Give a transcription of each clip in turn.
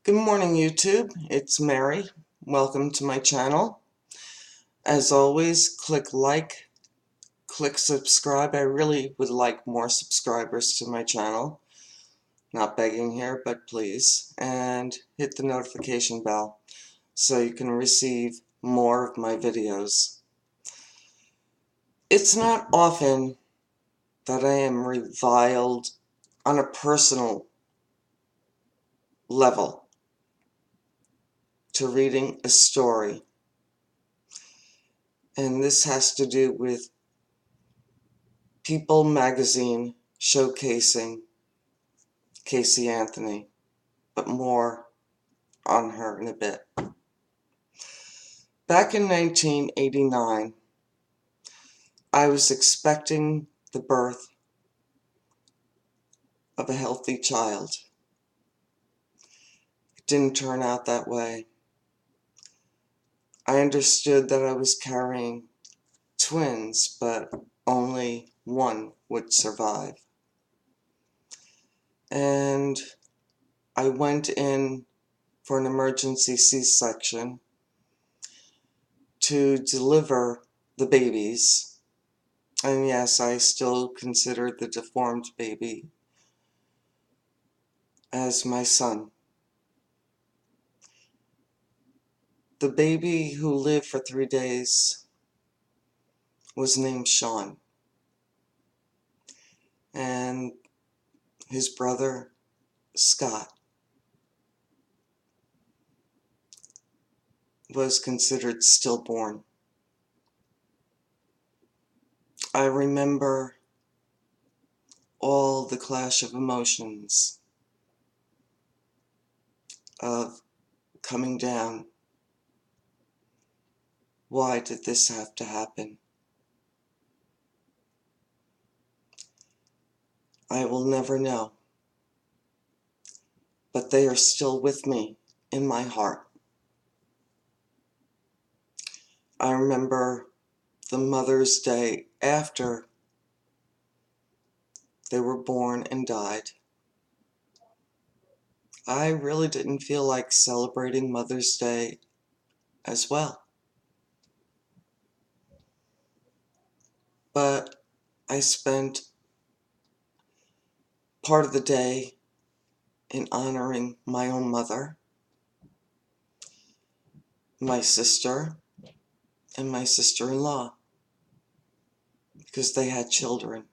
Good morning, YouTube. It's Mary. Welcome to my channel. As always, click like, click subscribe. I really would like more subscribers to my channel. Not begging here, but please. And hit the notification bell so you can receive more of my videos. It's not often that I am reviled on a personal level to reading a story. And this has to do with People magazine showcasing Casey Anthony, but more on her in a bit. Back in 1989, I was expecting the birth of a healthy child. It didn't turn out that way. I understood that I was carrying twins, but only one would survive. And I went in for an emergency C-section to deliver the babies. And yes, I still consider the deformed baby as my son. The baby who lived for 3 days was named Sean. And his brother, Scott, was considered stillborn. I remember all the clash of emotions of coming down. Why did this have to happen? I will never know. But they are still with me in my heart. I remember the Mother's Day after they were born and died. I really didn't feel like celebrating Mother's Day as well. But I spent part of the day in honoring my own mother, my sister, and my sister-in-law, because they had children.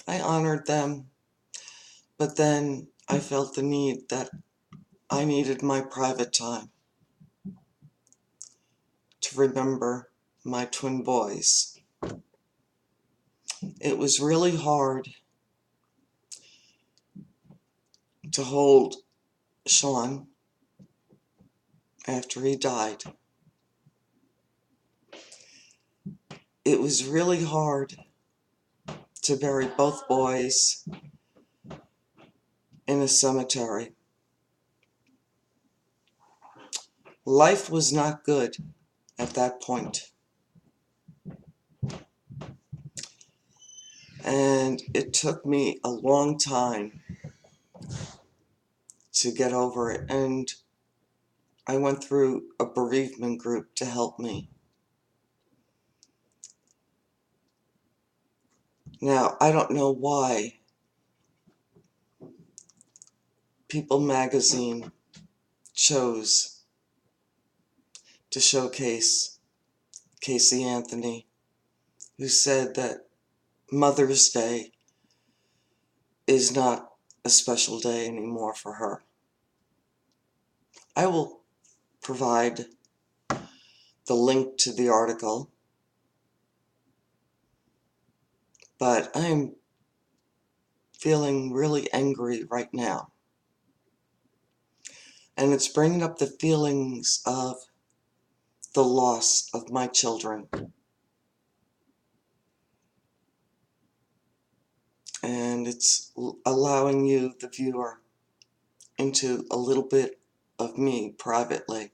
I honored them, but then I felt the need that I needed my private time to remember my twin boys. It was really hard to hold Sean after he died. It was really hard to bury both boys in a cemetery. Life was not good at that point. And it took me a long time to get over it. And I went through a bereavement group to help me. Now, I don't know why People magazine chose to showcase Casey Anthony, who said that Mother's Day is not a special day anymore for her. I will provide the link to the article, but I'm feeling really angry right now. And it's bringing up the feelings of the loss of my children. And it's allowing you, the viewer, into a little bit of me privately.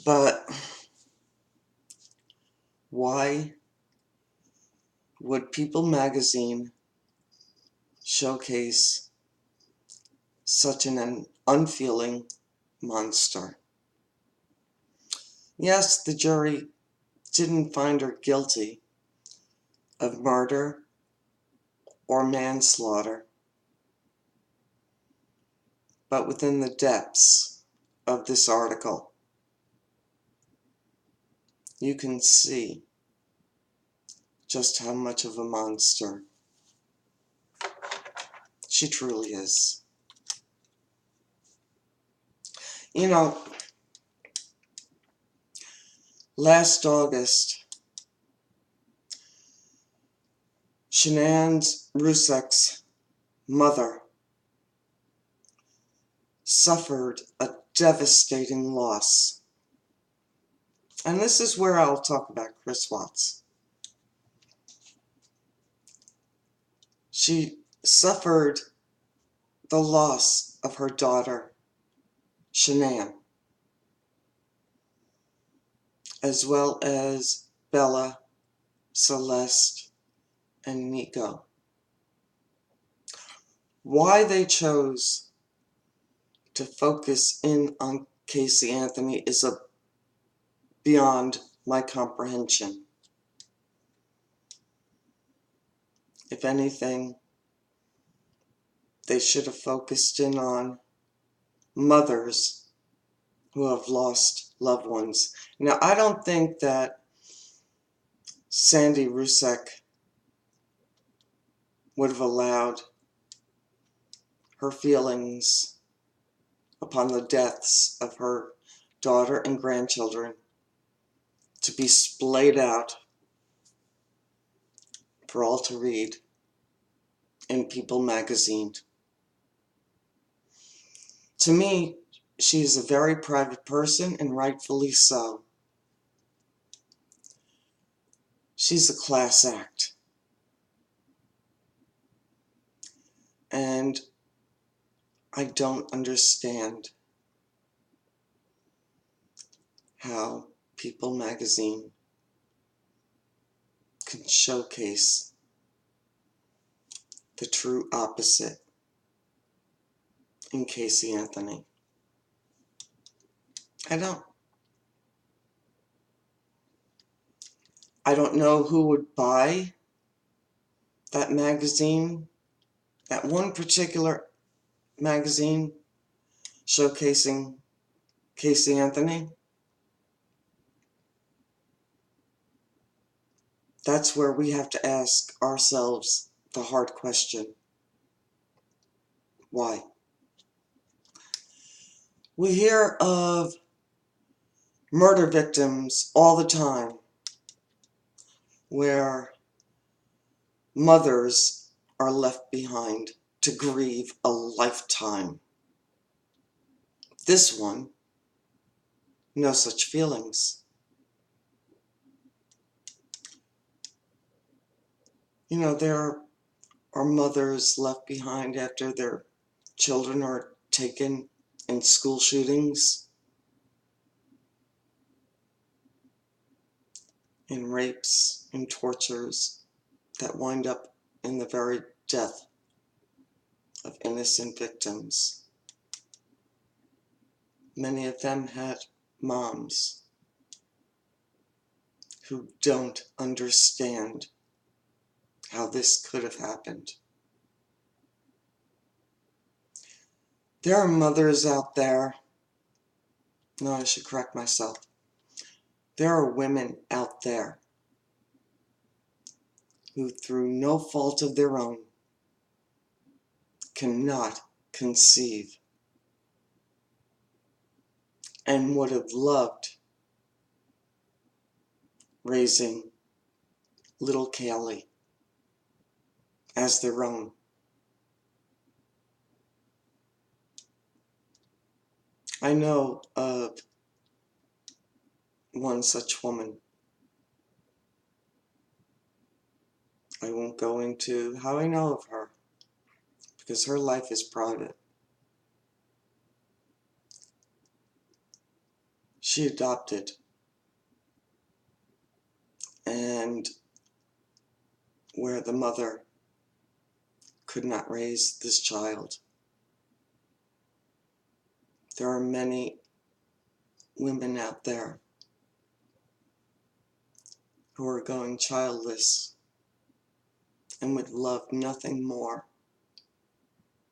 But why would People magazine showcase such an unfeeling monster. Yes, the jury didn't find her guilty of murder or manslaughter, but within the depths of this article, you can see just how much of a monster she truly is. You know, last August, Sandra Rzucek's mother suffered a devastating loss. And this is where I'll talk about Chris Watts. She suffered the loss of her daughter, Shanann, as well as Bella, Celeste, and Nico. Why they chose to focus in on Casey Anthony is beyond my comprehension. If anything, they should have focused in on mothers who have lost loved ones. Now, I don't think that Sandra Rzucek would have allowed her feelings upon the deaths of her daughter and grandchildren to be splayed out for all to read in People magazine. To me, she is a very private person, and rightfully so. She's a class act. And I don't understand how People magazine can showcase the true opposite in Casey Anthony. I don't. I don't know who would buy that magazine, that one particular magazine showcasing Casey Anthony. That's where we have to ask ourselves the hard question. Why? We hear of murder victims all the time where mothers are left behind to grieve a lifetime. This one, no such feelings. You know, there are mothers left behind after their children are taken in school shootings, in rapes, in tortures that wind up in the very death of innocent victims. Many of them had moms who don't understand how this could have happened. There are mothers out there, no, I should correct myself. There are women out there who, through no fault of their own, cannot conceive and would have loved raising little Kaylee as their own. I know of one such woman. I won't go into how I know of her, because her life is private. She adopted, and where the mother could not raise this child. There are many women out there who are going childless and would love nothing more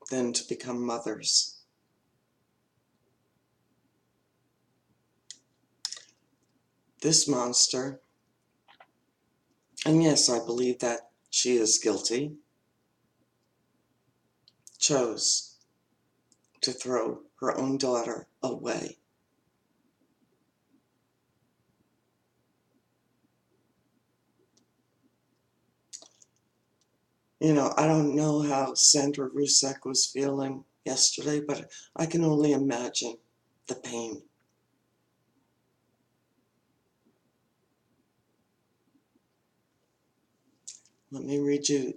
than to become mothers. This monster, and yes, I believe that she is guilty, chose to throw her own daughter away. You know, I don't know how Sandra Rzucek was feeling yesterday, but I can only imagine the pain. Let me read you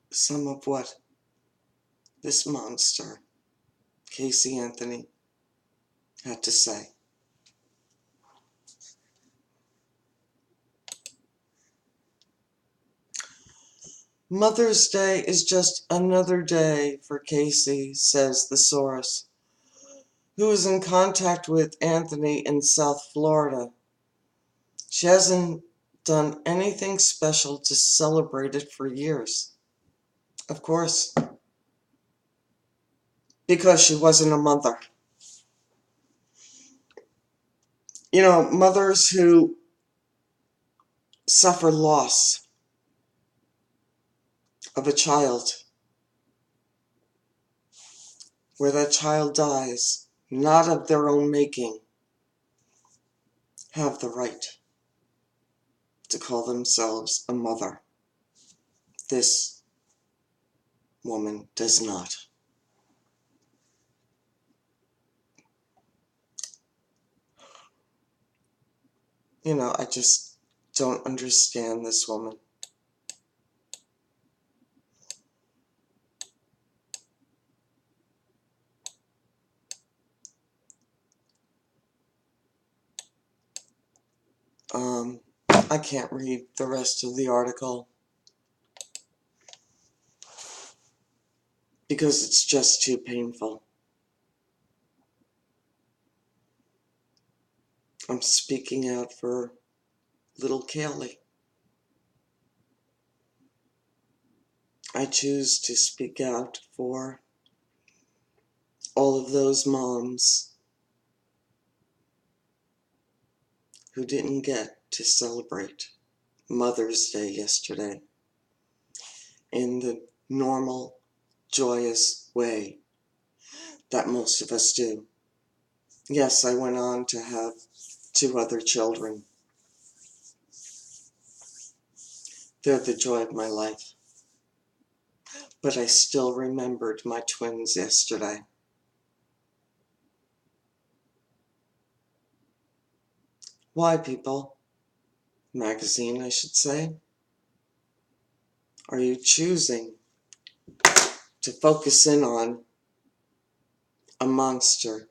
some of what this monster, Casey Anthony, had to say. Mother's Day is just another day for Casey, says the source, who is in contact with Anthony in South Florida. She hasn't done anything special to celebrate it for years. Of course, because she wasn't a mother. You know, mothers who suffer loss of a child, where that child dies, not of their own making, have the right to call themselves a mother. This woman does not. You know, I just don't understand this woman. I can't read the rest of the article because it's just too painful. I'm speaking out for little Kaylee. I choose to speak out for all of those moms who didn't get to celebrate Mother's Day yesterday in the normal, joyous way that most of us do. Yes, I went on to have 2 other children. They're the joy of my life. But I still remembered my twins yesterday. Why, people? Magazine, I should say. Are you choosing to focus in on a monster?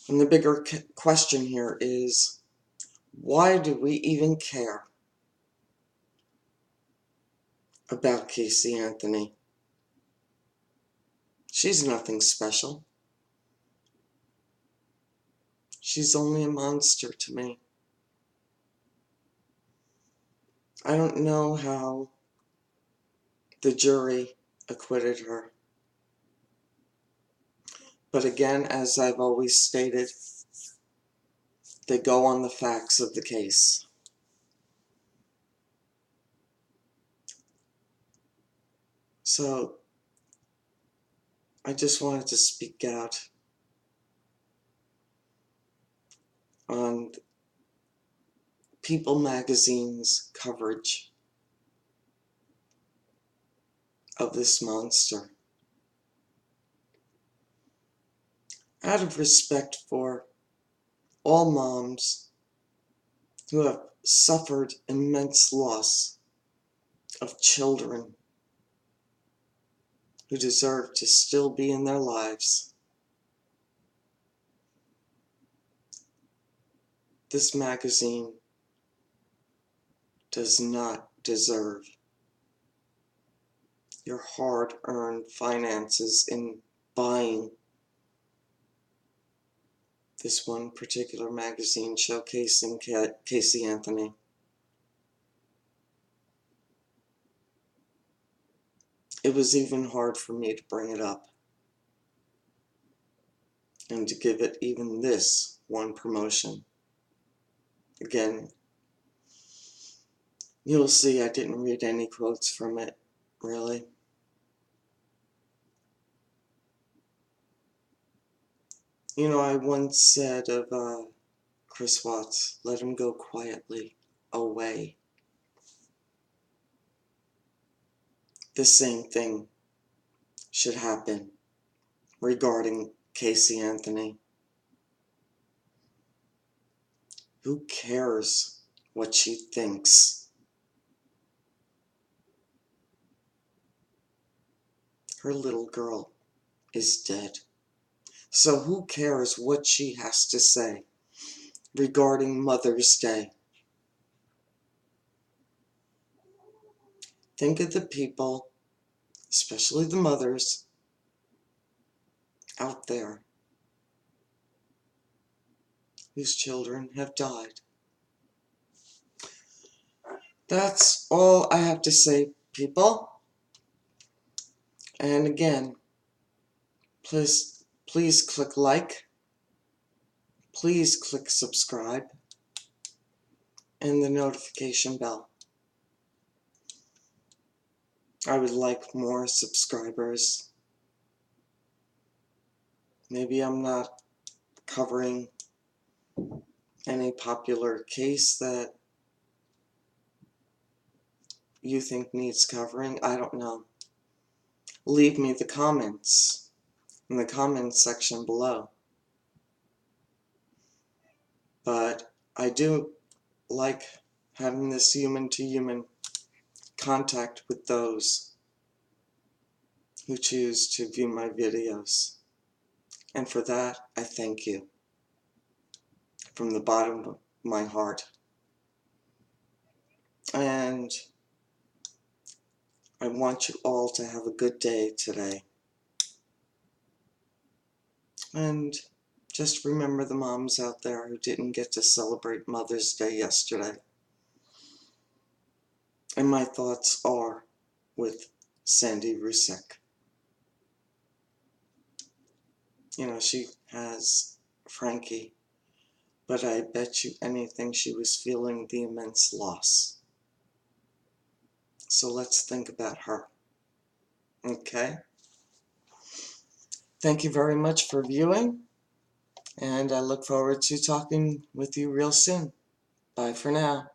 And the bigger question here is, why do we even care about Casey Anthony? She's nothing special. She's only a monster to me. I don't know how the jury acquitted her. But again, as I've always stated, they go on the facts of the case. So I just wanted to speak out on People Magazine's coverage of this monster. Out of respect for all moms who have suffered immense loss of children who deserve to still be in their lives, this magazine does not deserve your hard-earned finances in buying this one particular magazine showcasing Casey Anthony. It was even hard for me to bring it up and to give it even this one promotion. Again, you'll see I didn't read any quotes from it, really. You know, I once said of Chris Watts, let him go quietly away. The same thing should happen regarding Casey Anthony. Who cares what she thinks? Her little girl is dead. So who cares what she has to say regarding Mother's Day? Think of the people, especially the mothers, out there whose children have died. That's all I have to say, people. And again, please click like, please click subscribe, and the notification bell. I would like more subscribers. Maybe I'm not covering any popular case that you think needs covering. I don't know. Leave me the comments in the comments section below. But I do like having this human-to-human contact with those who choose to view my videos. And for that, I thank you from the bottom of my heart. And I want you all to have a good day today. And just remember the moms out there who didn't get to celebrate Mother's Day yesterday. And my thoughts are with Sandra Rzucek. You know, she has Frankie, but I bet you anything she was feeling the immense loss. So let's think about her. Okay? Thank you very much for viewing, and I look forward to talking with you real soon. Bye for now.